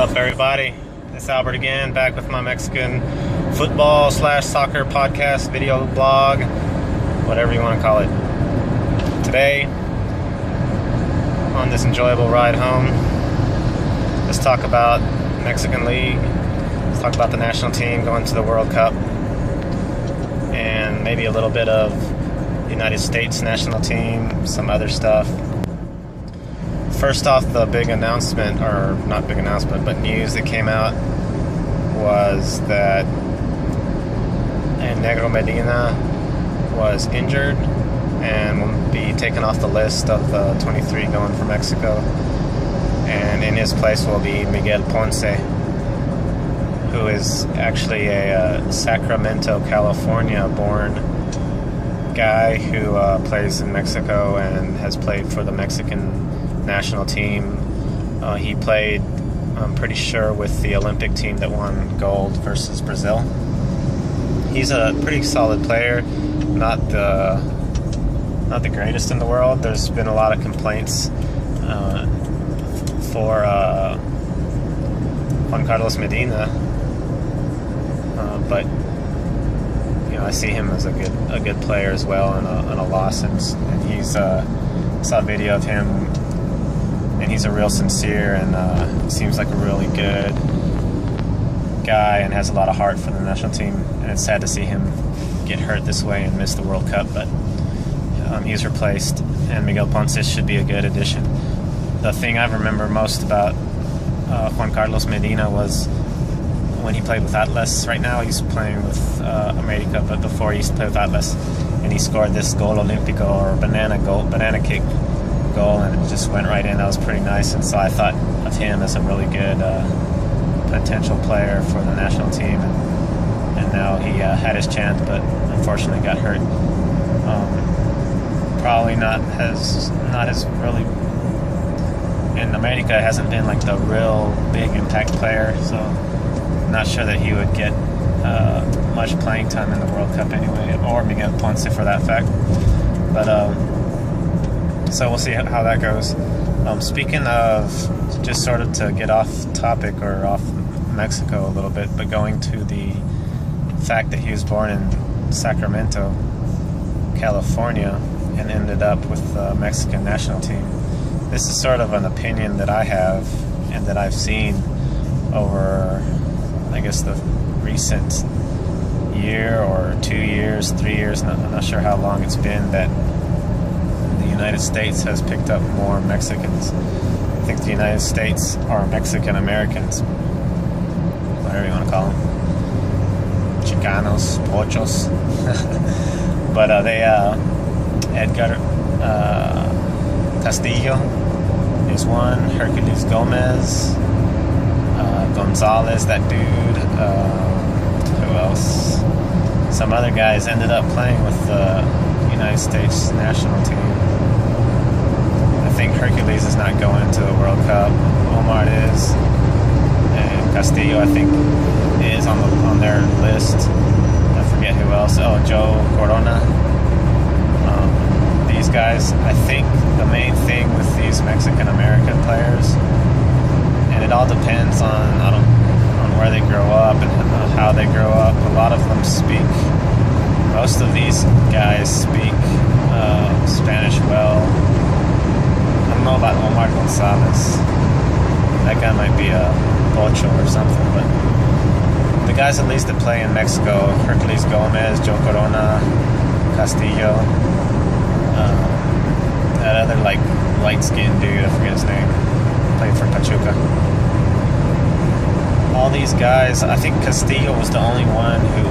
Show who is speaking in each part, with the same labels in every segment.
Speaker 1: up, everybody? It's Albert again, back with my Mexican football / soccer podcast, video blog, whatever you want to call it. Today, on this enjoyable ride home, let's talk about Mexican League. Let's talk about the national team going to the World Cup, and maybe a little bit of the United States national team, some other stuff. First off, the big announcement, or not big announcement, but news that came out was that Medina was injured and will be taken off the list of the 23 going for Mexico. And in his place will be Miguel Ponce, who is actually a Sacramento, California born guy who plays in Mexico and has played for the Mexican national team. He played, I'm pretty sure, with the Olympic team that won gold versus Brazil. He's a pretty solid player, not the greatest in the world. There's been a lot of complaints for Juan Carlos Medina, but you know, I see him as a good player as well, and a loss. And he's saw a video of him. And he's a real sincere and seems like a really good guy and has a lot of heart for the national team. And it's sad to see him get hurt this way and miss the World Cup, but he's replaced, and Miguel Ponce should be a good addition. The thing I remember most about Juan Carlos Medina was when he played with Atlas. Right now he's playing with America, but before he used to play with Atlas, and he scored this gol olímpico, or banana kick goal, and it just went right in. That was pretty nice, and so I thought of him as a really good potential player for the national team, and now he had his chance, but unfortunately got hurt. Probably not as really in America, hasn't been like the real big impact player, so not sure that he would get much playing time in the World Cup anyway, or Miguel Ponce for that fact, but so we'll see how that goes. Speaking of, just sort of to get off topic or off Mexico a little bit, but going to the fact that he was born in Sacramento, California, and ended up with the Mexican national team. This is sort of an opinion that I have and that I've seen over, I guess, the recent year or 2 years, 3 years, I'm not sure how long it's been, that the United States has picked up more Mexicans. I think the United States are Mexican Americans, whatever you want to call them, Chicanos, Pochos. But Edgar Castillo is one, Hercules Gomez, Gonzalez, that dude, who else? Some other guys ended up playing with the United States national team. I think Hercules is not going to the World Cup. Omar is, and Castillo, I think, is on their list. I forget who else. Oh, Joe Corona. These guys, I think the main thing with these Mexican American players, and it all depends on where they grow up and how they grow up. A lot of them speak. Most of these guys speak Spanish well. I don't know about Omar Gonzalez. That guy might be a Pocho or something, but the guys at least that play in Mexico, Hercules Gomez, Joe Corona, Castillo, that other like light-skinned dude, I forget his name, played for Pachuca. All these guys, I think Castillo was the only one who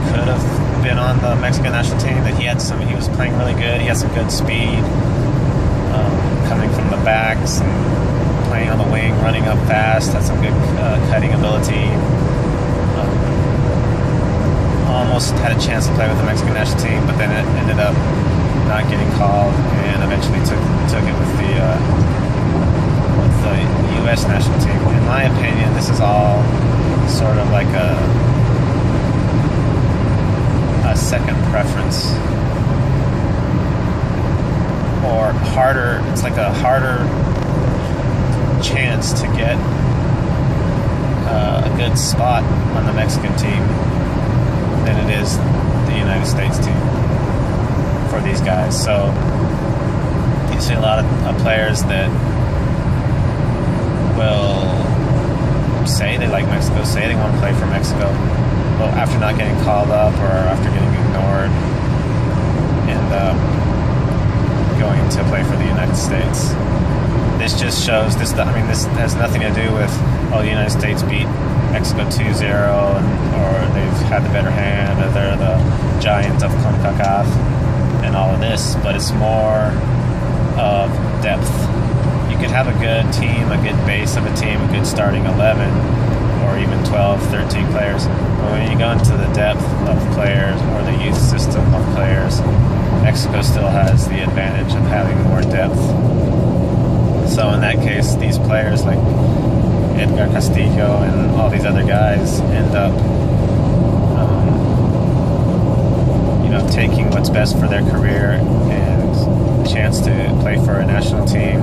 Speaker 1: could have been on the Mexican national team, that he was playing really good. He had some good speed, coming from the back, some playing on the wing, running up fast, had some good cutting ability. Almost had a chance to play with the Mexican national team, but then it ended up not getting called, and eventually took it with the U.S. national team. In my opinion, this is all sort of like a second preference, or harder. It's like a harder chance to get a good spot on the Mexican team than it is the United States team for these guys. So you see a lot of players that will say they like Mexico, say they want to play for Mexico, but after not getting called up or after getting ignored, end up going to play for the United States. This just shows this. I mean, this has nothing to do with the United States beat Mexico 2-0, or they've had the better hand, or they're the giant of CONCACAF, and all of this. But it's more of depth. You could have a good team, a good base of a team, a good starting 11, or even 12, 13 players. But when you go into the depth of players or the youth system of players, Mexico still has the advantage of having more depth. So in that case, these players like Edgar Castillo and all these other guys end up, taking what's best for their career and a chance to play for a national team,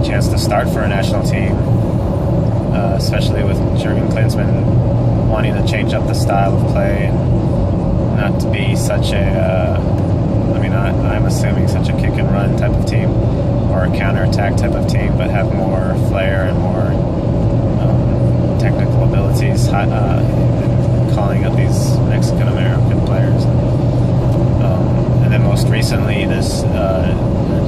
Speaker 1: chance to start for a national team, especially with Jurgen Klinsmann wanting to change up the style of play and not to be such a, I'm assuming such a kick and run type of team or a counterattack type of team, but have more flair and more technical abilities, calling up these Mexican-American players. And then most recently, this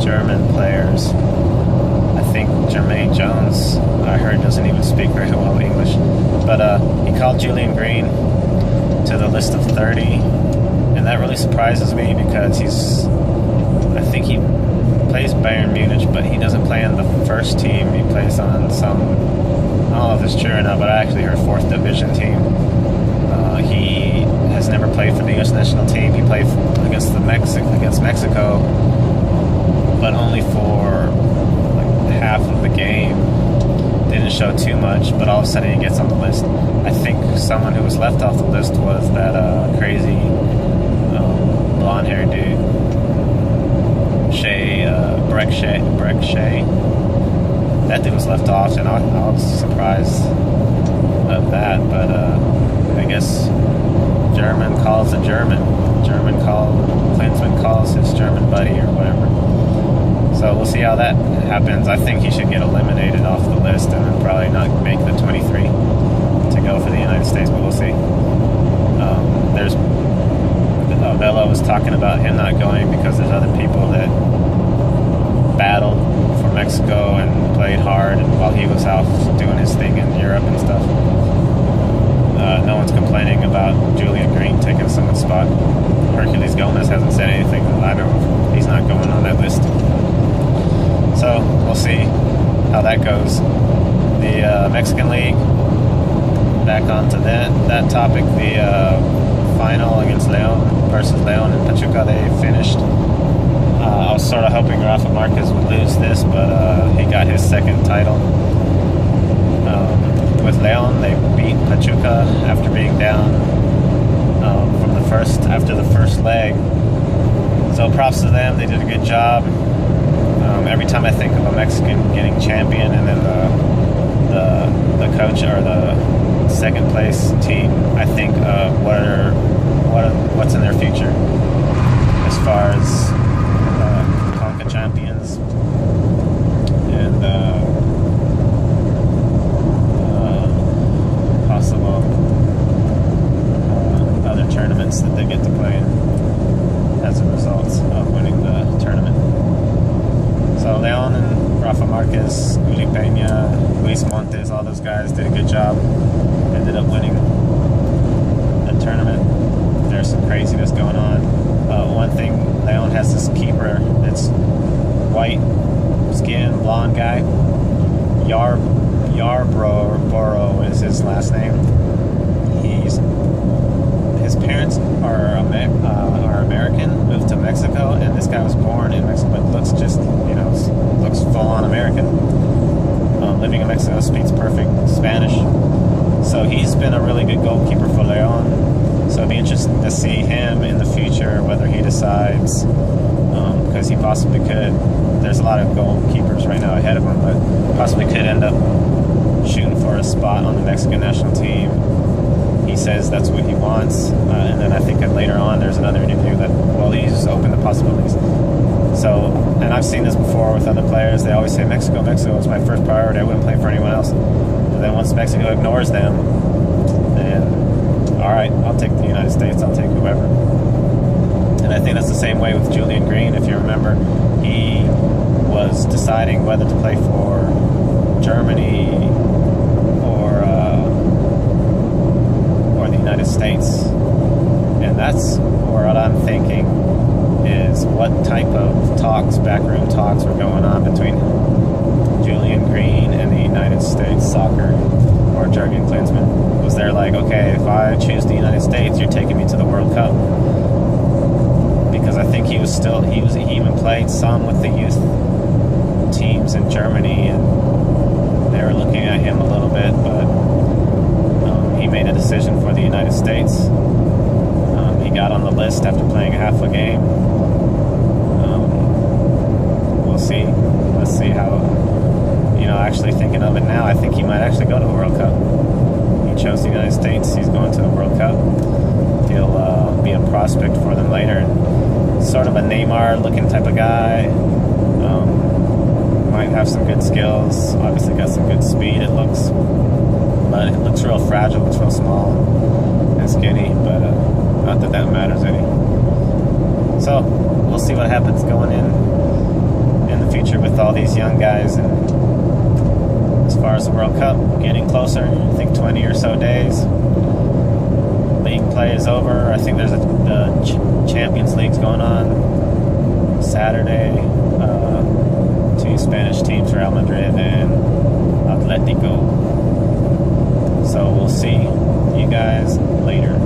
Speaker 1: German players, I think Jermaine Jones, I heard doesn't even speak very well English, but he called Julian Green to the list of 30, and that really surprises me because I think he plays Bayern Munich, but he doesn't play on the first team. He plays on some, I don't know if it's true or not, but I actually heard 4th division team. He has never played for the U.S. national team. He played against Mexico, but only for like half of the game. Didn't show too much, but all of a sudden he gets on the list. I think someone who was left off the list was that crazy blonde-haired dude, Breck Shea. That dude was left off, and I was surprised of that, but I guess German calls a German. Klinsmann calls his German buddy or whatever. So we'll see how that happens. I think he should get eliminated off the list and then probably not make the 23 to go for the United States, but we'll see. There's Vela was talking about him not going because there's other people that battled for Mexico and played hard, and while he was out doing his thing in Europe and stuff. No one's complaining about Julian Green taking someone's spot. Hercules Gomez hasn't said anything that I know of. He's not going on that list. So we'll see how that goes. The Mexican League, back onto that topic, the final against Leon versus Leon and Pachuca, they finished. I was sort of hoping Rafa Marquez would lose this, but he got his second title. With Leon, they beat Pachuca after being down after the first leg. So props to them, they did a good job. Every time I think of a Mexican getting champion and then the coach or the second place team, I think of what's in their future as far as Conca champions and possible other tournaments that they get to play in as a result of winning the tournament. So Leon and Rafa Marquez, Uli Peña, Luis Montes, all those guys did a good job. Ended up winning the tournament. There's some craziness going on. One thing, Leon has this keeper that's white skin, blonde guy. Yarborough is his last name. His parents are American, moved to Mexico, and this guy was born in Mexico, but looks full-on American. Living in Mexico, speaks perfect Spanish. So he's been a really good goalkeeper for Leon. So it'd be interesting to see him in the future, whether he decides, because he possibly could. There's a lot of goalkeepers right now ahead of him, but possibly could end up shooting for a spot on the Mexican national team. He says that's what he wants, and then I think that later on there's another interview that, well, he's open to possibilities. So, and I've seen this before with other players. They always say Mexico is my first priority. I wouldn't play for anyone else. And then once Mexico ignores them, then all right, I'll take the United States. I'll take whoever. And I think that's the same way with Julian Green. If you remember, he was deciding whether to play for Germany or the United States. And that's what I'm thinking is what type of talks, backroom talks, were going on between Julian Green and the United States soccer, or Jurgen Klinsmann. Was there like, okay, if I choose the United States, you're taking me to the World Cup? Because I think he even played some with the youth teams in Germany, and they were looking at him a little bit, but he made a decision for the United States. He got on the list after playing half a game. We'll see. Let's see how, actually thinking of it now, I think he might actually go to the World Cup. He chose the United States. He's going to the World Cup. He'll be a prospect for them later. And sort of a Neymar-looking type of guy. Might have some good skills. Obviously got some good speed, it looks. But it looks real fragile. Looks real small and skinny. But not that that matters any. So we'll see what happens going in the future with all these young guys. And as far as the World Cup getting closer, I think 20 or so days. League play is over. I think there's the Champions League's going on Saturday. Two Spanish teams, Real Madrid and Atletico. So we'll see you guys later.